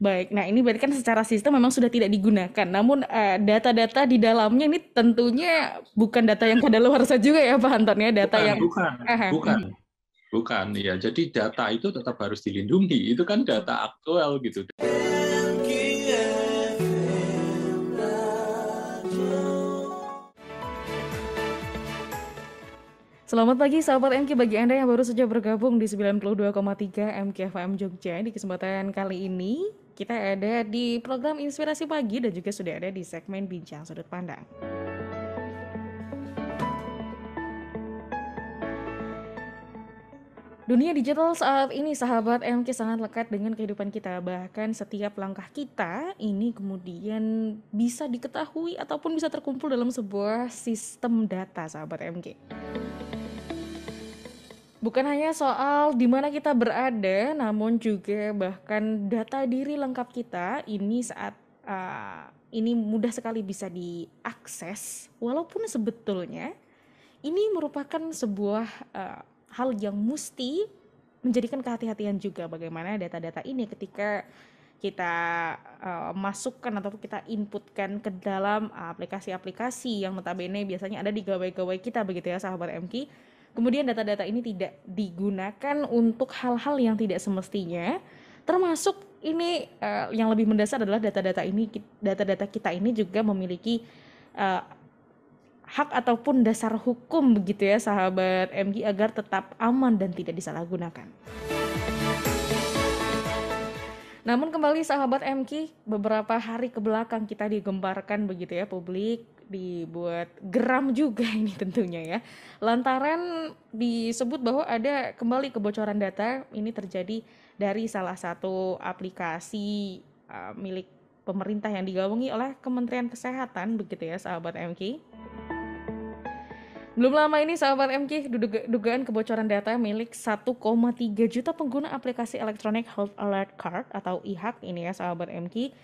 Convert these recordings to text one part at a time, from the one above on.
Baik, nah ini berarti kan secara sistem memang sudah tidak digunakan. Namun data-data di dalamnya ini tentunya bukan data yang kadaluarsa juga ya Pak Anton ya, data Bukan, yang bukan, bukan, bukan. Ya, jadi data itu tetap harus dilindungi. Itu kan data aktual gitu. Selamat pagi sahabat MK, bagi Anda yang baru saja bergabung di 92,3 MK FM Jogja. Di kesempatan kali ini kita ada di program Inspirasi Pagi dan juga sudah ada di segmen Bincang Sudut Pandang. Dunia digital saat ini sahabat MK sangat lekat dengan kehidupan kita. Bahkan setiap langkah kita ini kemudian bisa diketahui ataupun bisa terkumpul dalam sebuah sistem data sahabat MK. Bukan hanya soal di mana kita berada, namun juga bahkan data diri lengkap kita ini saat ini mudah sekali bisa diakses, walaupun sebetulnya ini merupakan sebuah hal yang mesti menjadikan kehati-hatian juga bagaimana data-data ini ketika kita masukkan ataupun kita inputkan ke dalam aplikasi-aplikasi yang notabene biasanya ada di gawai-gawai kita begitu ya sahabat MK. Kemudian data-data ini tidak digunakan untuk hal-hal yang tidak semestinya, termasuk ini yang lebih mendasar adalah data-data kita ini juga memiliki hak ataupun dasar hukum begitu ya sahabat MG agar tetap aman dan tidak disalahgunakan. Namun kembali sahabat MK, beberapa hari ke belakang kita digemparkan begitu ya, publik dibuat geram juga ini tentunya ya. Lantaran disebut bahwa ada kembali kebocoran data ini terjadi dari salah satu aplikasi milik pemerintah yang digawangi oleh Kementerian Kesehatan begitu ya sahabat MK. Belum lama ini sahabat MK, dugaan kebocoran data milik 1,3 juta pengguna aplikasi Electronic Health Alert Card atau e-HAC ini ya sahabat MK,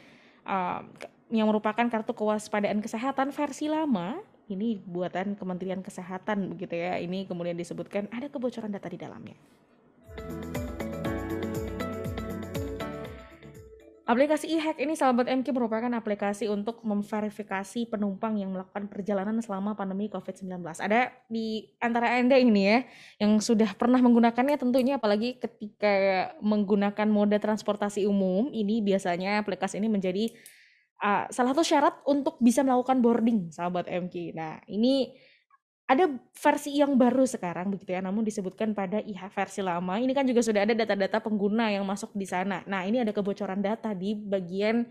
yang merupakan kartu kewaspadaan kesehatan versi lama, ini buatan Kementerian Kesehatan begitu ya. Ini kemudian disebutkan ada kebocoran data di dalamnya. Aplikasi e-HAC ini sahabat MK merupakan aplikasi untuk memverifikasi penumpang yang melakukan perjalanan selama pandemi COVID-19. Ada di antara Anda ini ya yang sudah pernah menggunakannya tentunya, apalagi ketika menggunakan moda transportasi umum, ini biasanya aplikasi ini menjadi salah satu syarat untuk bisa melakukan boarding sahabat MK. Nah, ini ada versi yang baru sekarang begitu ya, namun disebutkan pada versi lama ini kan juga sudah ada data-data pengguna yang masuk di sana. Nah, ini ada kebocoran data di bagian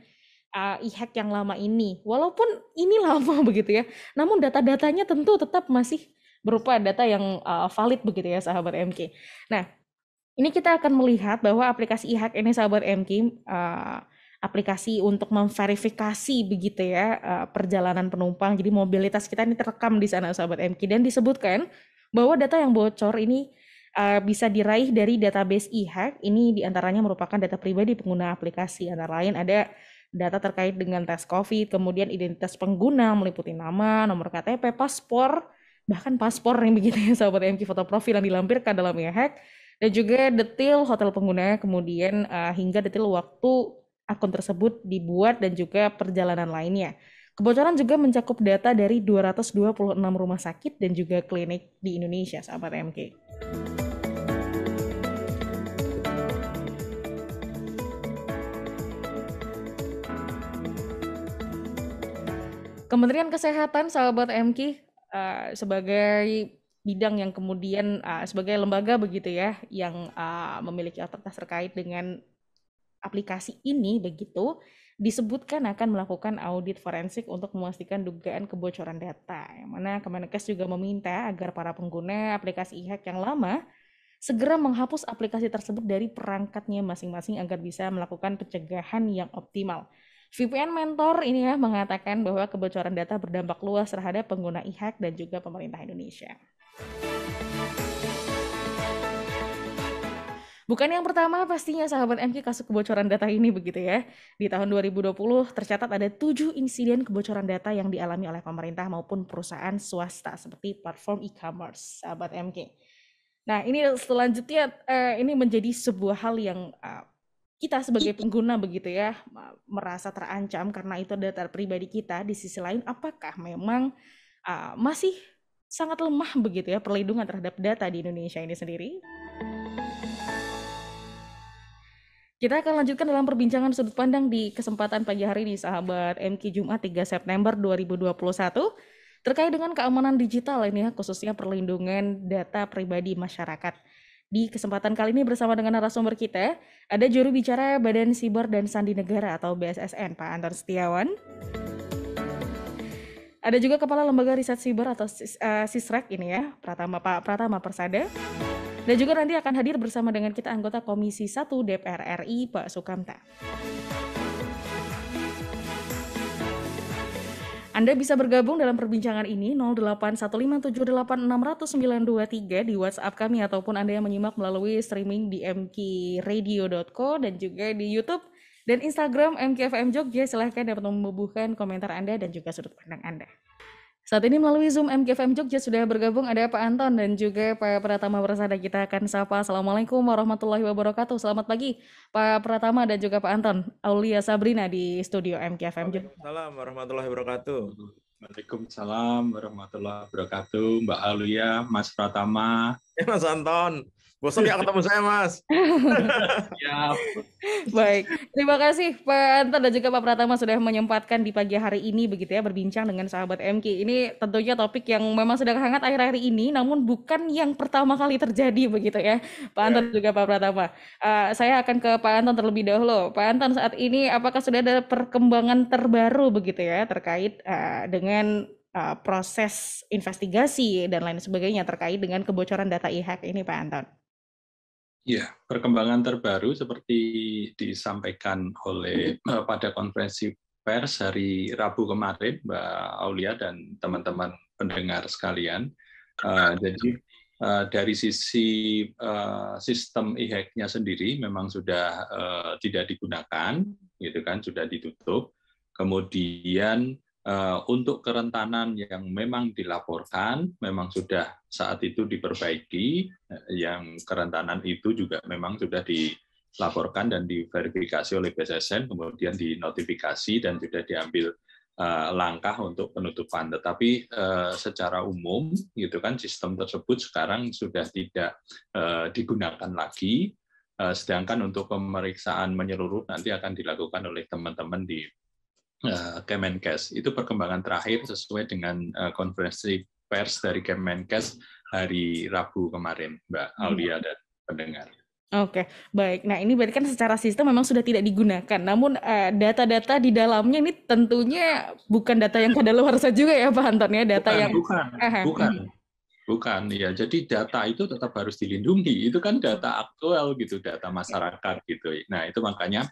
e-hack yang lama ini. Walaupun ini lama begitu ya, namun data-datanya tentu tetap masih berupa data yang valid begitu ya sahabat MK. Nah, ini kita akan melihat bahwa aplikasi e-hack ini sahabat MK aplikasi untuk memverifikasi begitu ya perjalanan penumpang. Jadi mobilitas kita ini terekam di sana sahabat MK, dan disebutkan bahwa data yang bocor ini bisa diraih dari database e-hack. Ini diantaranya merupakan data pribadi pengguna aplikasi, antara lain ada data terkait dengan tes COVID, kemudian identitas pengguna meliputi nama, nomor KTP, paspor, bahkan paspor yang begitu ya sahabat MK, foto profil yang dilampirkan dalam e-hack, dan juga detail hotel pengguna, kemudian hingga detail waktu akun tersebut dibuat dan juga perjalanan lainnya. Kebocoran juga mencakup data dari 226 rumah sakit dan juga klinik di Indonesia, sahabat MK. Kementerian Kesehatan, sahabat MK, sebagai bidang yang kemudian sebagai lembaga begitu ya, yang memiliki otoritas terkait dengan aplikasi ini begitu, disebutkan akan melakukan audit forensik untuk memastikan dugaan kebocoran data. Yang mana Kemenkes juga meminta agar para pengguna aplikasi e-hack yang lama segera menghapus aplikasi tersebut dari perangkatnya masing-masing agar bisa melakukan pencegahan yang optimal. VPN Mentor ini ya mengatakan bahwa kebocoran data berdampak luas terhadap pengguna e-hack dan juga pemerintah Indonesia. Bukan yang pertama pastinya sahabat MK kasus kebocoran data ini begitu ya. Di tahun 2020 tercatat ada 7 insiden kebocoran data yang dialami oleh pemerintah maupun perusahaan swasta seperti platform e-commerce, sahabat MK. Nah, ini selanjutnya ini menjadi sebuah hal yang kita sebagai pengguna begitu ya merasa terancam karena itu data pribadi kita. Di sisi lain, apakah memang masih sangat lemah begitu ya perlindungan terhadap data di Indonesia ini sendiri? Kita akan lanjutkan dalam perbincangan sudut pandang di kesempatan pagi hari ini, sahabat MQ Jumat 3 September 2021, terkait dengan keamanan digital ini ya, khususnya perlindungan data pribadi masyarakat. Di kesempatan kali ini bersama dengan narasumber kita, ada juru bicara Badan Siber dan Sandi Negara atau BSSN, Pak Anton Setiawan. Ada juga Kepala Lembaga Riset Siber atau Sisrek ini ya, Pak Pratama Persada. Dan juga nanti akan hadir bersama dengan kita anggota Komisi 1 DPR RI, Pak Sukamta. Anda bisa bergabung dalam perbincangan ini 08157860923 di WhatsApp kami ataupun Anda yang menyimak melalui streaming di mkradio.co dan juga di YouTube dan Instagram MKFM Jogja. Silahkan dapat membubuhkan komentar Anda dan juga sudut pandang Anda. Saat ini melalui Zoom MKFM Jogja sudah bergabung ada Pak Anton dan juga Pak Pratama Persada. Kita akan sapa. Assalamualaikum warahmatullahi wabarakatuh. Selamat pagi Pak Pratama dan juga Pak Anton. Aulia Sabrina di studio MKFM Jogja. Waalaikumsalam warahmatullahi wabarakatuh. Waalaikumsalam warahmatullahi wabarakatuh. Mbak Aulia, Mas Pratama. Mas Anton. Bosan ya ketemu saya, Mas. Ya. Baik, terima kasih Pak Anton dan juga Pak Pratama sudah menyempatkan di pagi hari ini begitu ya berbincang dengan sahabat MK. Ini tentunya topik yang memang sedang hangat akhir-akhir ini, namun bukan yang pertama kali terjadi begitu ya, Pak Anton dan juga Pak Pratama. Saya akan ke Pak Anton terlebih dahulu. Pak Anton, saat ini apakah sudah ada perkembangan terbaru begitu ya terkait dengan proses investigasi dan lain sebagainya terkait dengan kebocoran data e-hack ini, Pak Anton? Ya, perkembangan terbaru seperti disampaikan oleh pada konferensi pers hari Rabu kemarin, Mbak Aulia dan teman-teman pendengar sekalian. Jadi dari sisi sistem e-hack-nya sendiri memang sudah tidak digunakan, gitu kan, sudah ditutup. Kemudian untuk kerentanan yang memang dilaporkan, memang sudah saat itu diperbaiki, yang kerentanan itu juga memang sudah dilaporkan dan diverifikasi oleh BSSN, kemudian dinotifikasi dan sudah diambil langkah untuk penutupan. Tetapi secara umum, gitu kan, sistem tersebut sekarang sudah tidak digunakan lagi, sedangkan untuk pemeriksaan menyeluruh nanti akan dilakukan oleh teman-teman di Kemenkes. Itu perkembangan terakhir sesuai dengan konferensi pers dari Kemenkes hari Rabu kemarin, Mbak Aulia dan pendengar. Oke, baik. Nah, ini berarti kan secara sistem memang sudah tidak digunakan. Namun data-data di dalamnya ini tentunya bukan data yang kadaluarsa juga ya, Pak Anton ya, data yang bukan. Ya, jadi data itu tetap harus dilindungi. Itu kan data aktual gitu, data masyarakat gitu. Nah, itu makanya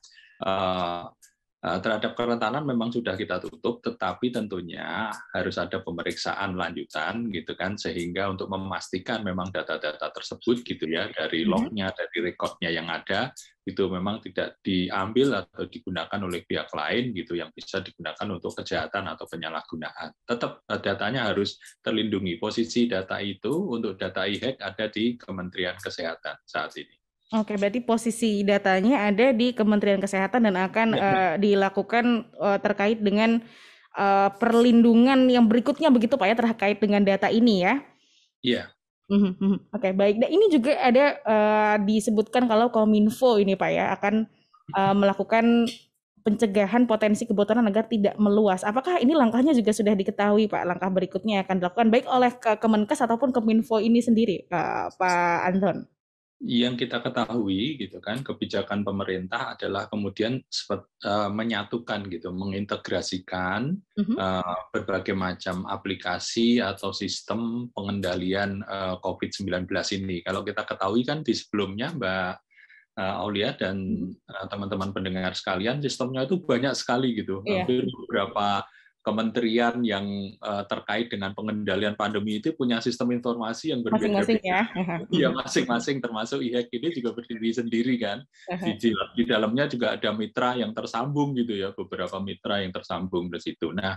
terhadap kerentanan memang sudah kita tutup, tetapi tentunya harus ada pemeriksaan lanjutan gitu kan, sehingga untuk memastikan memang data-data tersebut gitu ya, dari lognya, dari rekodnya yang ada itu memang tidak diambil atau digunakan oleh pihak lain gitu yang bisa digunakan untuk kejahatan atau penyalahgunaan. Tetap datanya harus terlindungi. Posisi data itu untuk data e-hack ada di Kementerian Kesehatan saat ini. Oke, berarti posisi datanya ada di Kementerian Kesehatan dan akan dilakukan terkait dengan perlindungan yang berikutnya begitu Pak ya terkait dengan data ini ya? Iya. Oke, baik. Dan ini juga ada disebutkan kalau Kominfo ini Pak ya akan melakukan pencegahan potensi kebocoran agar tidak meluas. Apakah ini langkahnya juga sudah diketahui Pak? Langkah berikutnya akan dilakukan baik oleh Kemenkes ataupun Kominfo ini sendiri, Pak Anton? Yang kita ketahui gitu kan, kebijakan pemerintah adalah kemudian menyatukan gitu, mengintegrasikan berbagai macam aplikasi atau sistem pengendalian COVID-19 ini. Kalau kita ketahui kan di sebelumnya Mbak Aulia dan teman-teman pendengar sekalian, sistemnya itu banyak sekali gitu, hampir beberapa kementerian yang terkait dengan pengendalian pandemi itu punya sistem informasi yang berbeda-beda. Masing-masing ya? Iya, masing-masing, termasuk e-hack ini juga berdiri sendiri kan. Di dalamnya juga ada mitra yang tersambung gitu ya, beberapa mitra yang tersambung di situ. Nah,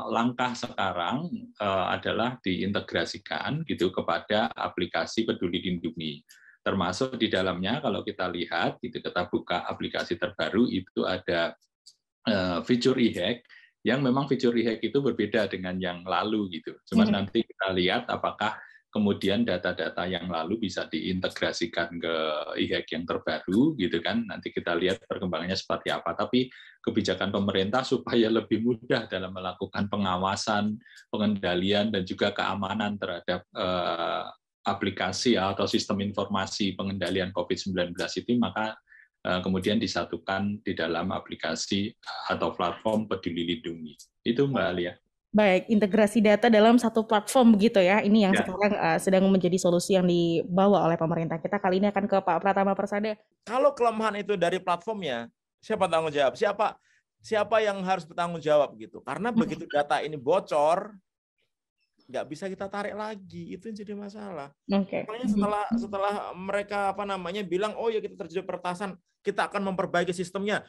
langkah sekarang adalah diintegrasikan gitu kepada aplikasi Peduli Lindungi. Termasuk di dalamnya kalau kita lihat, kita buka aplikasi terbaru itu ada fitur e-hack yang memang fitur e-hack itu berbeda dengan yang lalu gitu. Cuma nanti kita lihat apakah kemudian data-data yang lalu bisa diintegrasikan ke e-hack yang terbaru gitu kan. Nanti kita lihat perkembangannya seperti apa. Tapi kebijakan pemerintah supaya lebih mudah dalam melakukan pengawasan, pengendalian dan juga keamanan terhadap aplikasi atau sistem informasi pengendalian COVID-19 itu, maka kemudian disatukan di dalam aplikasi atau platform Peduli Lindungi. Itu Mbak Alia. Baik, integrasi data dalam satu platform begitu ya. Ini yang sekarang sedang menjadi solusi yang dibawa oleh pemerintah. Kita kali ini akan ke Pak Pratama Persada. Kalau kelemahan itu dari platformnya, siapa tanggung jawab? Siapa yang harus bertanggung jawab gitu? Karena begitu data ini bocor, nggak bisa kita tarik lagi. Itu yang jadi masalah. Makanya setelah mereka bilang, oh ya kita terjadi peretasan, kita akan memperbaiki sistemnya.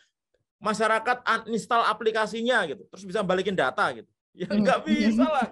Masyarakat uninstall aplikasinya gitu, terus bisa balikin data gitu. Ya nggak bisa lah.